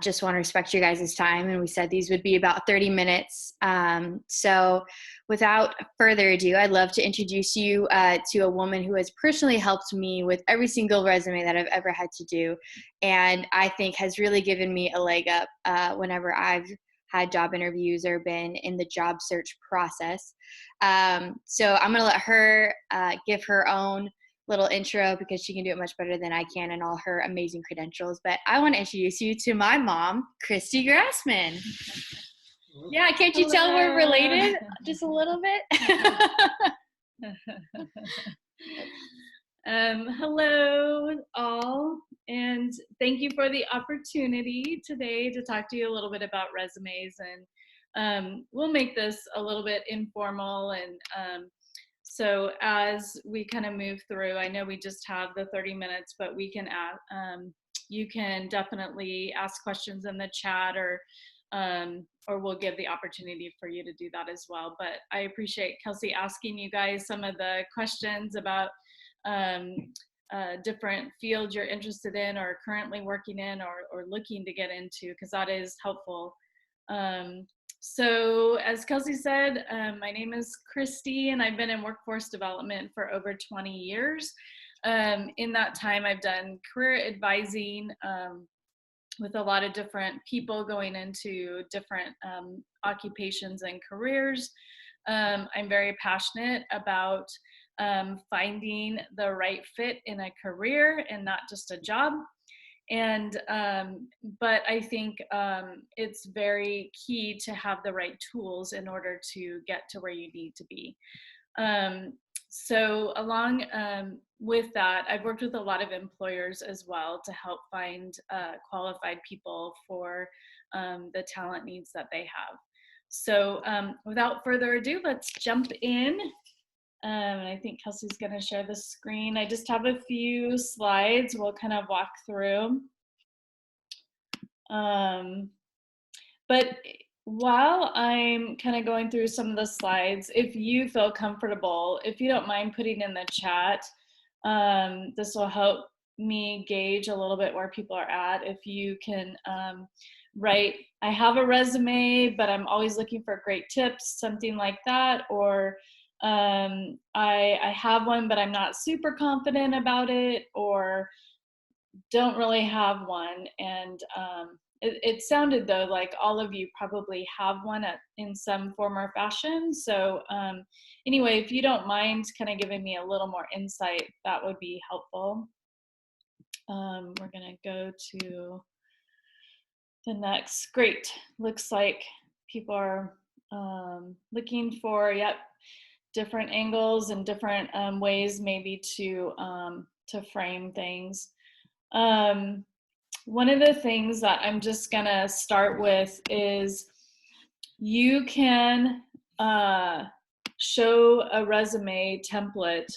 Just want to respect your guys' time. And we said these would be about 30 minutes. So without further ado, I'd love to introduce you to a woman who has personally helped me with every single resume that I've ever had to do. And I think has really given me a leg up whenever I've had job interviews or been in the job search process. So I'm going to let her give her own little intro because she can do it much better than I can and all her amazing credentials. But I want to introduce you to my mom, Kristi Grassman. Yeah, can't you tell we're related just a little bit? Hello all, and thank you for the opportunity today to talk to you a little bit about resumes, and we'll make this a little bit informal, and so as we kind of move through, I know we just have the 30 minutes, but we can you can definitely ask questions in the chat, or we'll give the opportunity for you to do that as well. But I appreciate Kelsey asking you guys some of the questions about different fields you're interested in or currently working in or looking to get into, because that is helpful. So as Kelsey said, my name is Kristi, and I've been in workforce development for over 20 years. In that time, I've done career advising with a lot of different people going into different occupations and careers. I'm very passionate about finding the right fit in a career and not just a job. And but I think it's very key to have the right tools in order to get to where you need to be. So along with that, I've worked with a lot of employers as well to help find qualified people for the talent needs that they have. So without further ado, let's jump in. And I think Kelsey's going to share the screen. I just have a few slides we'll kind of walk through. But while I'm kind of going through some of the slides, if you feel comfortable, if you don't mind putting in the chat, this will help me gauge a little bit where people are at. If you can write, I have a resume, but I'm always looking for great tips, something like that, or I have one, but I'm not super confident about it, or don't really have one. And it sounded though like all of you probably have one in some form or fashion. So anyway, if you don't mind kind of giving me a little more insight, that would be helpful. We're gonna go to the next. Great, looks like people are looking for, different angles and different ways maybe to frame things. One of the things that I'm just gonna start with is you can show a resume template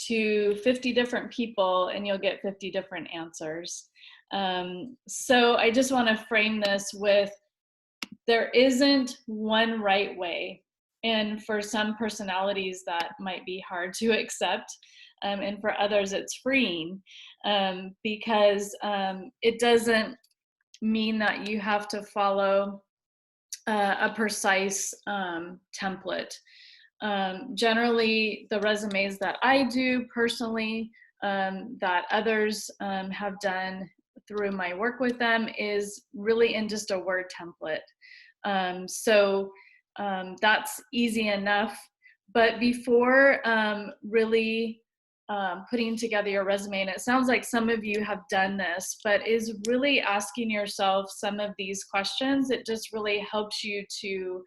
to 50 different people and you'll get 50 different answers. So I just want to frame this with, there isn't one right way. And for some personalities that might be hard to accept. And for others it's freeing, because it doesn't mean that you have to follow a precise template. Generally, the resumes that I do personally, that others have done through my work with them, is really in just a Word template. So that's easy enough. But before really putting together your resume, and it sounds like some of you have done this, but is really asking yourself some of these questions. It just really helps you to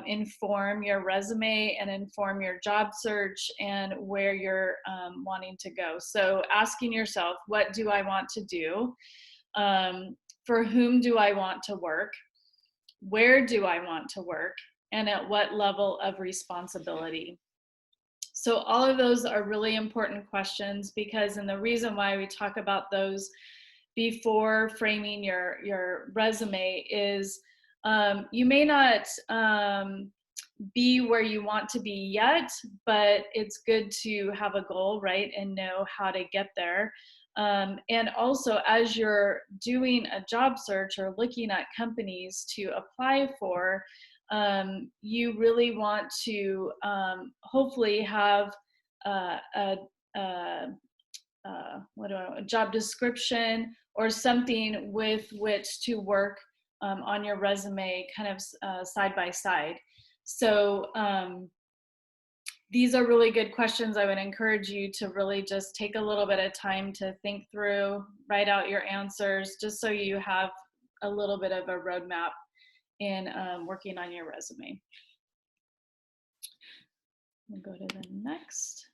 inform your resume and inform your job search and where you're wanting to go. So asking yourself, what do I want to do? For whom do I want to work? Where do I want to work? And at what level of responsibility? So all of those are really important questions, because, and the reason why we talk about those before framing your resume is you may not be where you want to be yet, but it's good to have a goal, right? And know how to get there. And also, as you're doing a job search or looking at companies to apply for, you really want to hopefully have a, a, a job description or something with which to work on your resume, kind of side by side. So these are really good questions. I would encourage you to really just take a little bit of time to think through, write out your answers, just so you have a little bit of a roadmap in working on your resume. We'll go to the next.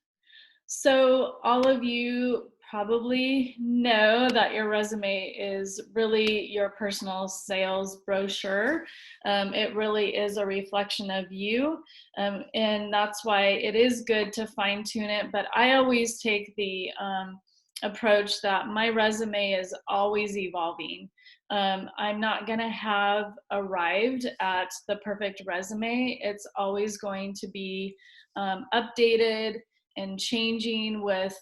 So all of you probably know that your resume is really your personal sales brochure. It really is a reflection of you, and that's why it is good to fine tune it. But I always take the approach that my resume is always evolving. I'm not going to have arrived at the perfect resume. It's always going to be updated and changing with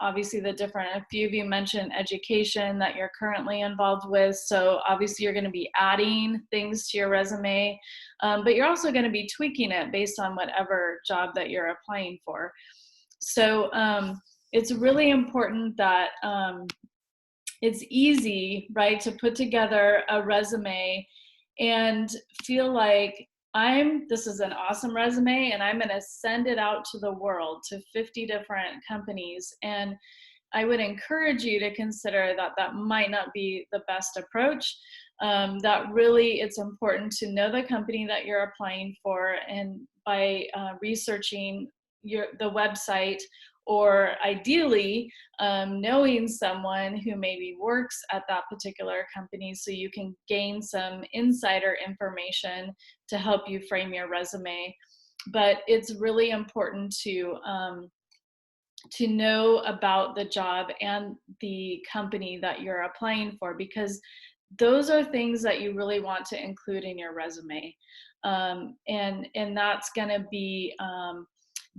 obviously the different, a few of you mentioned education that you're currently involved with. So obviously you're going to be adding things to your resume, but you're also going to be tweaking it based on whatever job that you're applying for. So it's really important that it's easy, right, to put together a resume and feel like this is an awesome resume and I'm going to send it out to the world, to 50 different companies. And I would encourage you to consider that that might not be the best approach. That really, it's important to know the company that you're applying for, and by researching the website, or ideally knowing someone who maybe works at that particular company, so you can gain some insider information to help you frame your resume. But it's really important to know about the job and the company that you're applying for, because those are things that you really want to include in your resume. And that's going to be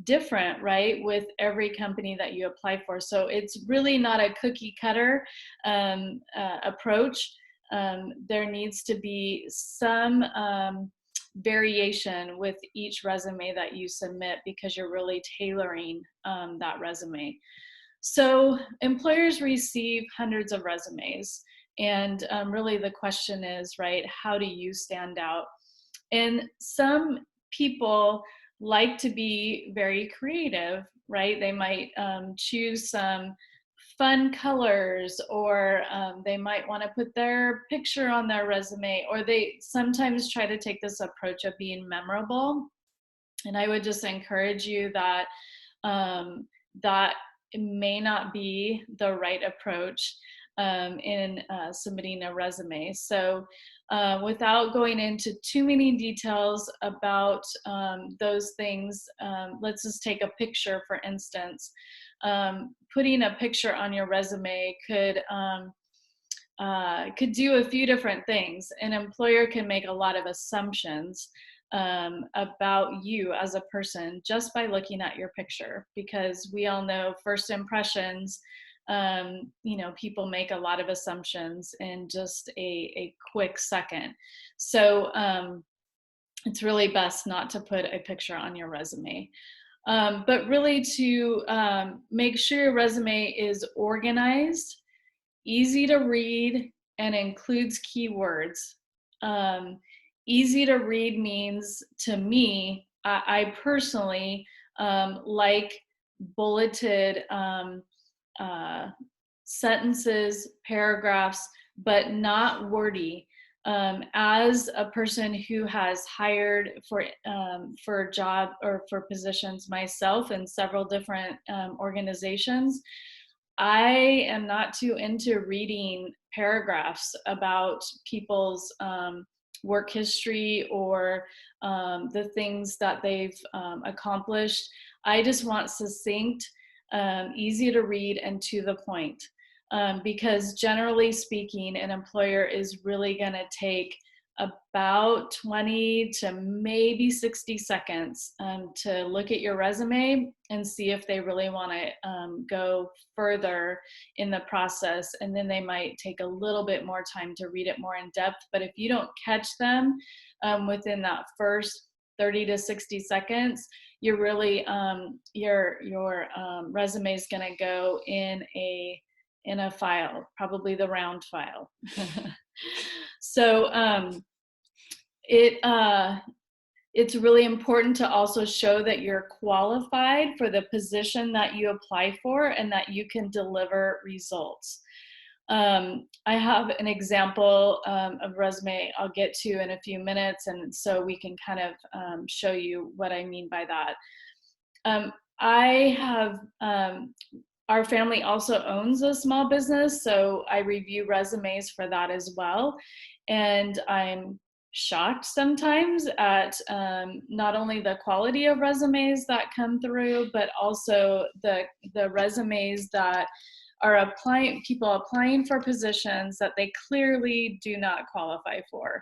different, right, with every company that you apply for. So it's really not a cookie cutter approach. There needs to be some variation with each resume that you submit, because you're really tailoring that resume. So employers receive hundreds of resumes, and really the question is, right, how do you stand out? And some people like to be very creative, right? They might choose some fun colors, or they might want to put their picture on their resume, or they sometimes try to take this approach of being memorable. And I would just encourage you that that may not be the right approach in submitting a resume. So without going into too many details about those things, let's just take a picture, for instance. Putting a picture on your resume could do a few different things. An employer can make a lot of assumptions about you as a person just by looking at your picture, because we all know first impressions, people make a lot of assumptions in just a quick second. So it's really best not to put a picture on your resume. But really to make sure your resume is organized, easy to read, and includes keywords. Easy to read means, to me, I personally like bulleted sentences, paragraphs, but not wordy. As a person who has hired for a job or for positions myself in several different organizations, I am not too into reading paragraphs about people's work history or the things that they've accomplished. I just want succinct, easy to read, and to the point. Because generally speaking, an employer is really going to take about 20 to maybe 60 seconds to look at your resume and see if they really want to go further in the process. And then they might take a little bit more time to read it more in depth. But if you don't catch them within that first 30 to 60 seconds, you're really, your resume is going to go in a file, probably the round file. So it's really important to also show that you're qualified for the position that you apply for and that you can deliver results. I have an example of resume I'll get to in a few minutes, and so we can kind of show you what I mean by that. I have our family also owns a small business, so I review resumes for that as well. And I'm shocked sometimes at not only the quality of resumes that come through, but also the resumes that are people applying for positions that they clearly do not qualify for.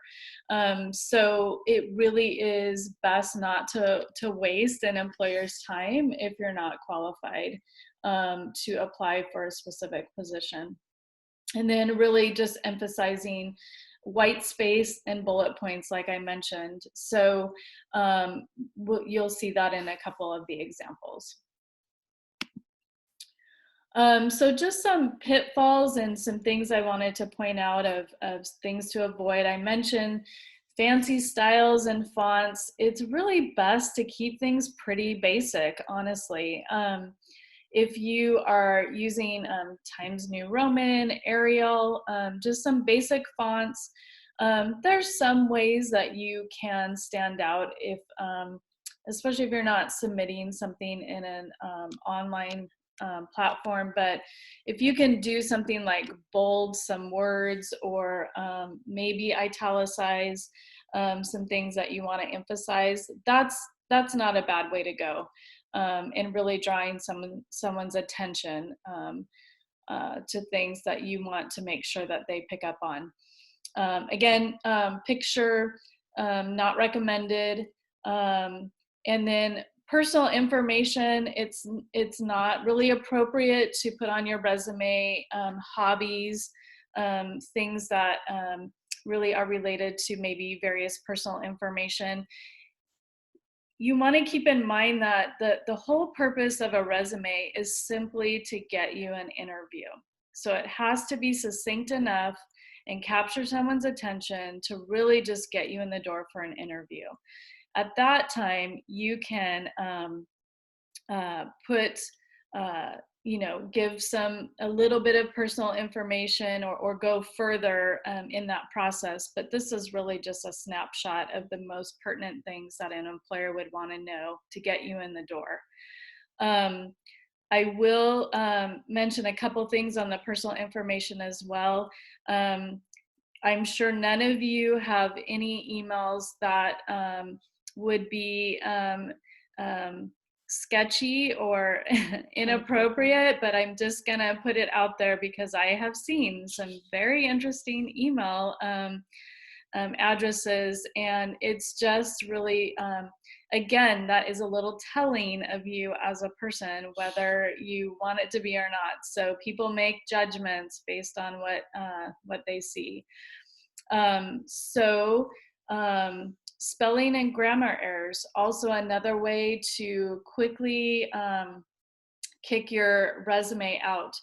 So it really is best not to waste an employer's time if you're not qualified to apply for a specific position. And then really just emphasizing white space and bullet points, like I mentioned. So you'll see that in a couple of the examples. So just some pitfalls and some things I wanted to point out of things to avoid. I mentioned fancy styles and fonts. It's really best to keep things pretty basic, honestly. If you are using Times New Roman, Arial, just some basic fonts, there's some ways that you can stand out if, especially if you're not submitting something in an online platform. But if you can do something like bold some words or maybe italicize some things that you want to emphasize, that's not a bad way to go. And really drawing someone's attention to things that you want to make sure that they pick up on. Again, picture, not recommended. And then personal information, it's not really appropriate to put on your resume, hobbies, things that really are related to maybe various personal information. You want to keep in mind that the whole purpose of a resume is simply to get you an interview. So it has to be succinct enough and capture someone's attention to really just get you in the door for an interview. At that time, you can give a little bit of personal information or go further in that process. But this is really just a snapshot of the most pertinent things that an employer would want to know to get you in the door. I will mention a couple things on the personal information as well. I'm sure none of you have any emails that would be sketchy or inappropriate, but I'm just gonna put it out there because I have seen some very interesting email addresses, and it's just really, again, that is a little telling of you as a person, whether you want it to be or not. So people make judgments based on what they see. Spelling and grammar errors, also another way to quickly kick your resume out.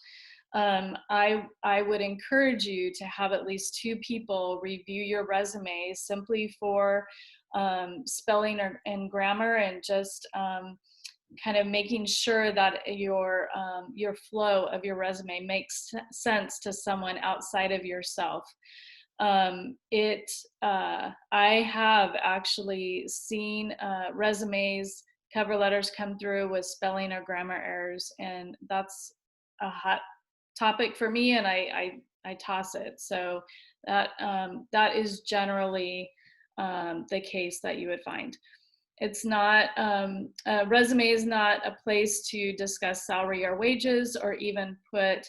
I would encourage you to have at least 2 people review your resume simply for spelling and grammar, and just kind of making sure that your flow of your resume makes sense to someone outside of yourself. I have actually seen resumes, cover letters come through with spelling or grammar errors, and that's a hot topic for me, and I toss it. So that is generally the case that you would find. It's not, a resume is not a place to discuss salary or wages, or even put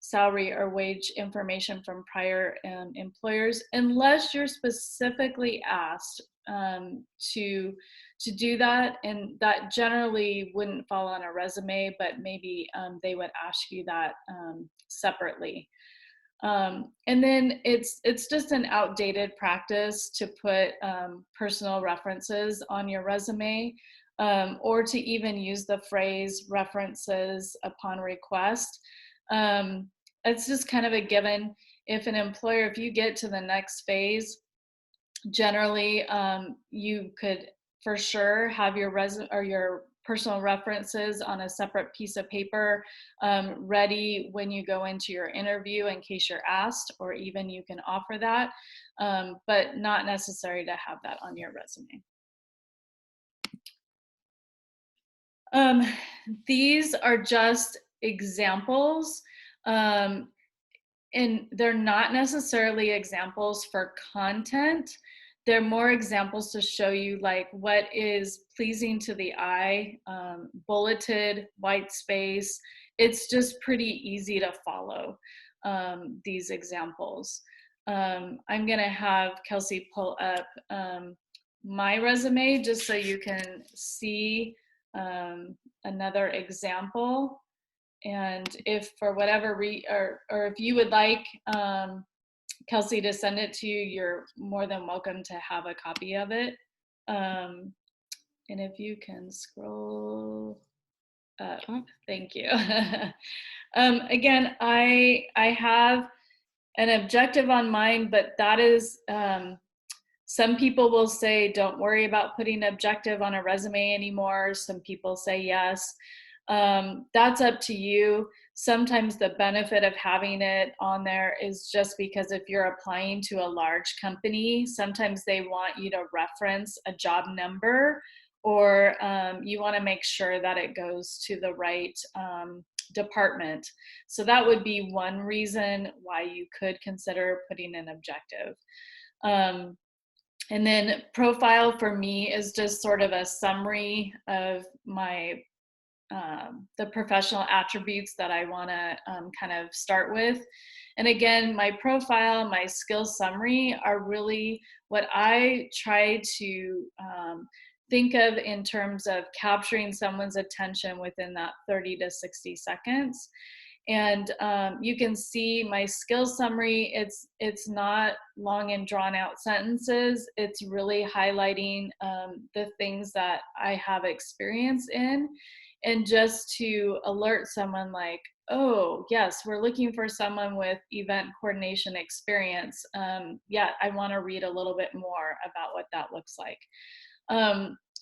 salary or wage information from prior employers, unless you're specifically asked to do that. And that generally wouldn't fall on a resume, but maybe they would ask you that separately. And then it's just an outdated practice to put personal references on your resume, or to even use the phrase references upon request. It's just kind of a given. If an employer, if you get to the next phase, generally you could for sure have your or your personal references on a separate piece of paper, ready when you go into your interview in case you're asked, or even you can offer that, but not necessary to have that on your resume. These are just examples, and they're not necessarily examples for content. They're more examples to show you like what is pleasing to the eye, bulleted, white space. It's just pretty easy to follow these examples. I'm gonna have Kelsey pull up my resume just so you can see another example. And if for whatever or if you would like Kelsey to send it to you, you're more than welcome to have a copy of it. And if you can scroll up, thank you. Again, I have an objective on mine, but that is, some people will say, don't worry about putting objective on a resume anymore. Some people say yes. That's up to you. Sometimes the benefit of having it on there is just because if you're applying to a large company, sometimes they want you to reference a job number, or you want to make sure that it goes to the right department. So that would be one reason why you could consider putting an objective. And then profile for me is just sort of a summary of my the professional attributes that I want to kind of start with. And again, my profile, my skills summary are really what I try to think of in terms of capturing someone's attention within that 30 to 60 seconds. And you can see my skills summary, it's not long and drawn out sentences. It's really highlighting the things that I have experience in, and just to alert someone like, oh yes, we're looking for someone with event coordination experience. Yeah, I want to read a little bit more about what that looks like.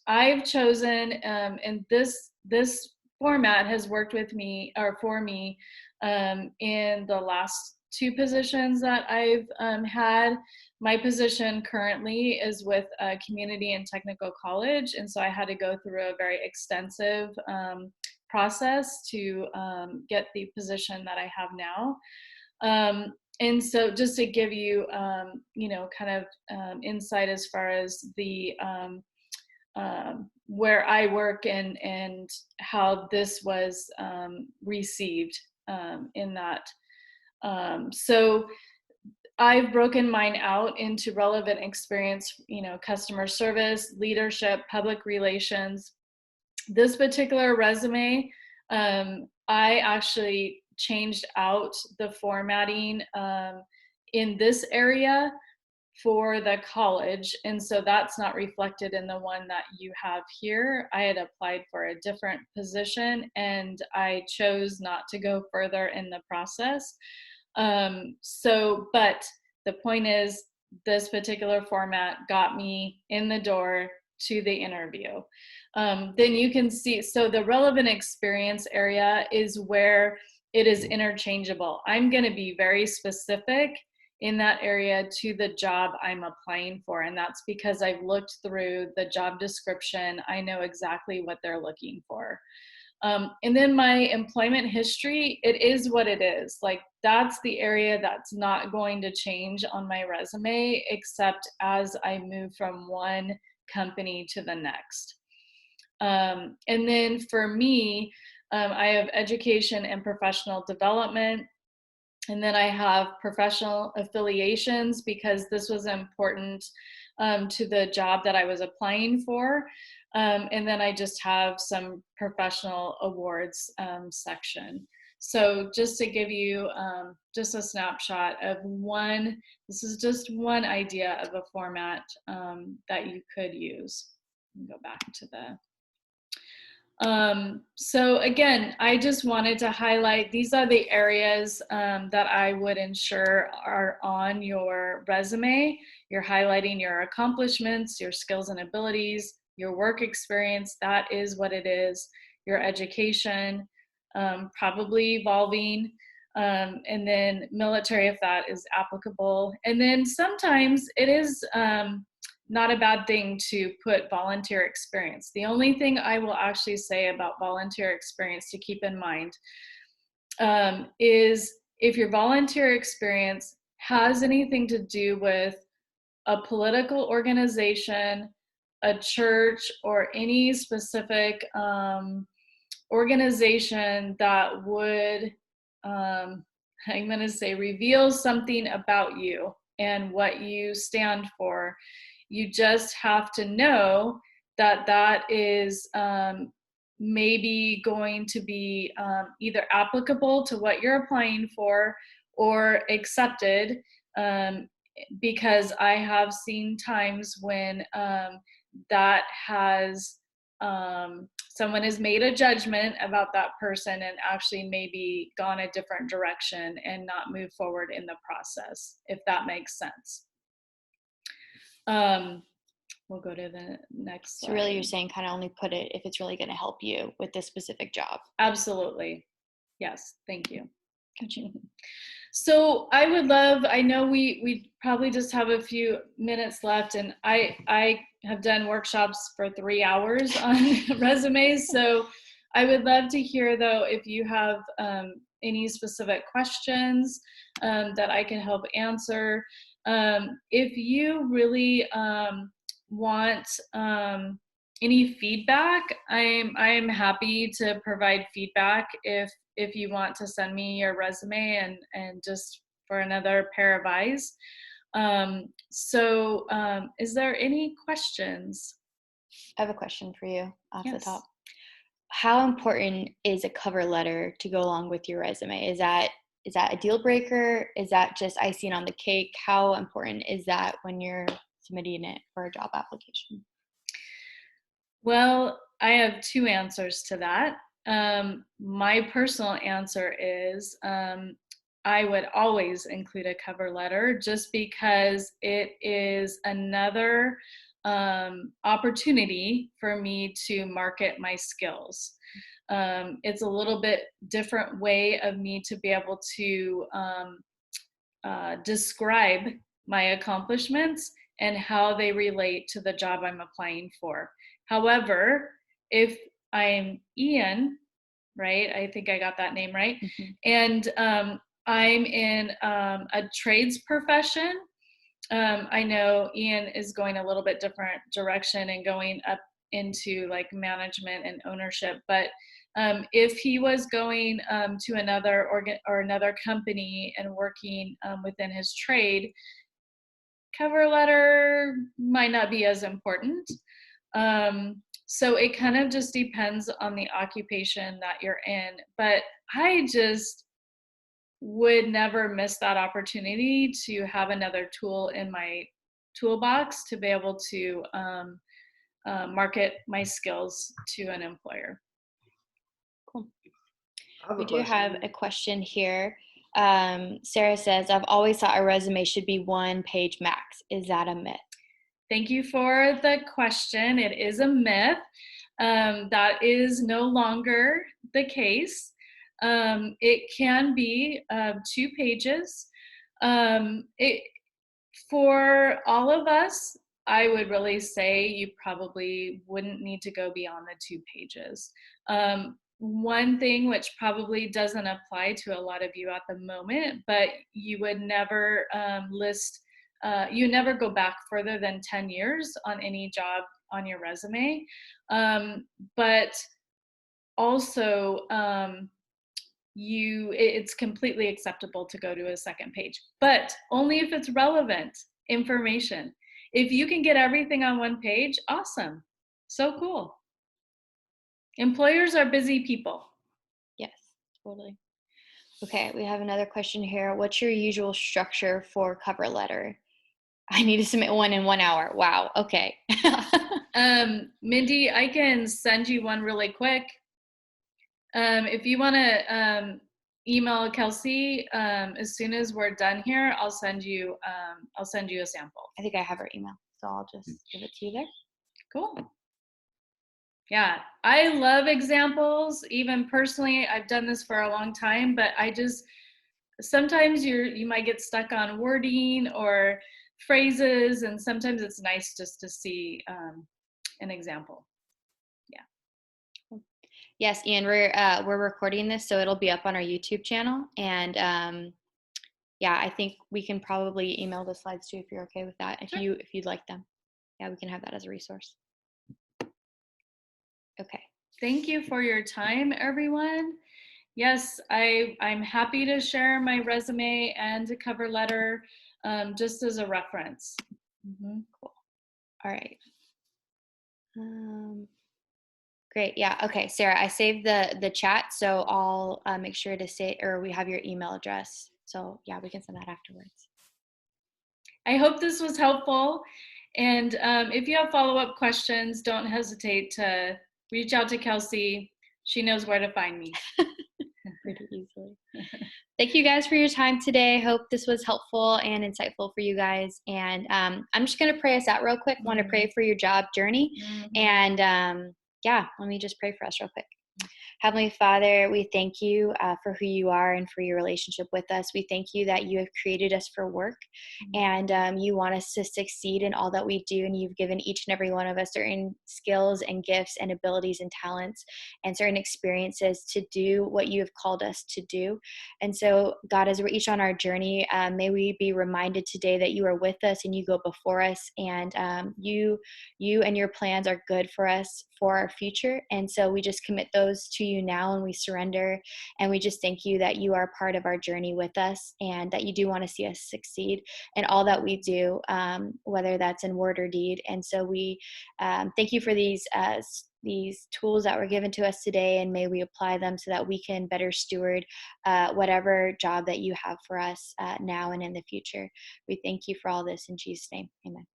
I've chosen, and this format has worked with me, or for me, in the last two positions that I've had. My position currently is with a community and technical college, and so I had to go through a very extensive process to get the position that I have now. And so just to give you, you know, kind of insight as far as the where I work and how this was received in that. So I've broken mine out into relevant experience, you know, customer service, leadership, public relations. This particular resume, I actually changed out the formatting in this area for the college, and so that's not reflected in the one that you have here. I had applied for a different position and I chose not to go further in the process. But the point is, this particular format got me in the door to the interview. Then you can see, so the relevant experience area is where it is interchangeable. I'm going to be very specific in that area to the job I'm applying for. And that's because I've looked through the job description. I know exactly what they're looking for. And then my employment history, it is what it is. Like, that's the area that's not going to change on my resume, except as I move from one company to the next. And then for me, I have education and professional development. And then I have professional affiliations because this was important to the job that I was applying for. And then I just have some professional awards section. So just to give you just a snapshot of one, this is just one idea of a format that you could use. Go back to the so again, I just wanted to highlight, these are the areas that I would ensure are on your resume. You're highlighting your accomplishments, your skills and abilities, your work experience, that is what it is, your education, probably evolving, and then military if that is applicable. And then sometimes it is not a bad thing to put volunteer experience. The only thing I will actually say about volunteer experience to keep in mind is if your volunteer experience has anything to do with a political organization, a church, or any specific organization that would, I'm going to say, reveal something about you and what you stand for. You just have to know that that is maybe going to be either applicable to what you're applying for or accepted, because I have seen times when that has someone has made a judgment about that person and actually maybe gone a different direction and not move forward in the process, if that makes sense. We'll go to the next slide. So really you're saying kind of only put it if it's really going to help you with this specific job. Absolutely. Yes, thank you. So I would love, I know we probably just have a few minutes left, and I have done workshops for 3 hours on resumes. So I would love to hear though, if you have any specific questions that I can help answer. If you really want any feedback, I'm happy to provide feedback if you want to send me your resume and just for another pair of eyes. Is there any questions? I have a question for you off Yes. the top. How important is a cover letter to go along with your resume? Is that a deal breaker? Is that just icing on the cake? How important is that when you're submitting it for a job application? Well, I have 2 answers to that. My personal answer is I would always include a cover letter just because it is another opportunity for me to market my skills. It's a little bit different way of me to be able to describe my accomplishments and how they relate to the job I'm applying for. However, if I'm Ian, right, I think I got that name right, mm-hmm. and I'm in a trades profession, I know Ian is going a little bit different direction and going up into like management and ownership, but if he was going to another another company and working within his trade, cover letter might not be as important. So it kind of just depends on the occupation that you're in. But I just would never miss that opportunity to have another tool in my toolbox to be able to market my skills to an employer. Cool. We do have a question here. Sarah says, I've always thought a resume should be 1 page max. Is that a myth? Thank you for the question. It is a myth. That is no longer the case. It can be 2 pages. For all of us, I would really say you probably wouldn't need to go beyond the 2 pages. One thing which probably doesn't apply to a lot of you at the moment, but you would never you never go back further than 10 years on any job on your resume. But also, it's completely acceptable to go to a second page, but only if it's relevant information. If you can get everything on one page, awesome. So cool. Employers are busy people. Yes, totally. Okay, we have another question here. What's your usual structure for cover letter? I need to submit one in 1 hour. Wow. Okay. Mindy, I can send you one really quick. If you want to email Kelsey, as soon as we're done here, I'll send you a sample. I think I have her email, so I'll just give it to you there. Cool. Yeah, I love examples. Even personally, I've done this for a long time, but sometimes you might get stuck on wording or phrases, and sometimes it's nice just to see an example. Yeah. Yes, Ian, we're recording this, so it'll be up on our YouTube channel, and yeah, I think we can probably email the slides too if you're okay with that. If you'd like them, yeah, we can have that as a resource. Okay. Thank you for your time, everyone. Yes, I'm happy to share my resume and a cover letter just as a reference. Cool. All right. Great. Yeah. Okay, Sarah, I saved the chat, so I'll make sure to say, or we have your email address. So yeah, we can send that afterwards. I hope this was helpful. And if you have follow-up questions, don't hesitate to reach out to Kelsey. She knows where to find me. Pretty easily. Thank you guys for your time today. Hope this was helpful and insightful for you guys. And I'm just going to pray us out real quick. Want to pray for your job journey. And yeah, let me just pray for us real quick. Heavenly Father, we thank you for who you are and for your relationship with us. We thank you that you have created us for work, and you want us to succeed in all that we do. And you've given each and every one of us certain skills and gifts and abilities and talents and certain experiences to do what you have called us to do. And so, God, as we're each on our journey, may we be reminded today that you are with us and you go before us, and you and your plans are good for us for our future. And so we just commit those to you now, and we surrender, and we just thank you that you are part of our journey with us, and that you do want to see us succeed in all that we do, whether that's in word or deed. And so we thank you for these tools that were given to us today, and may we apply them so that we can better steward whatever job that you have for us now and in the future. We thank you for all this in Jesus' name. Amen.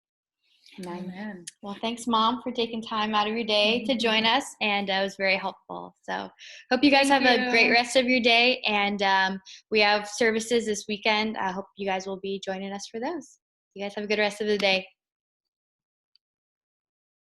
Amen. Well, thanks, Mom, for taking time out of your day to join us, and it was very helpful. So hope you guys have a great rest of your day, and we have services this weekend. I hope you guys will be joining us for those. You guys have a good rest of the day.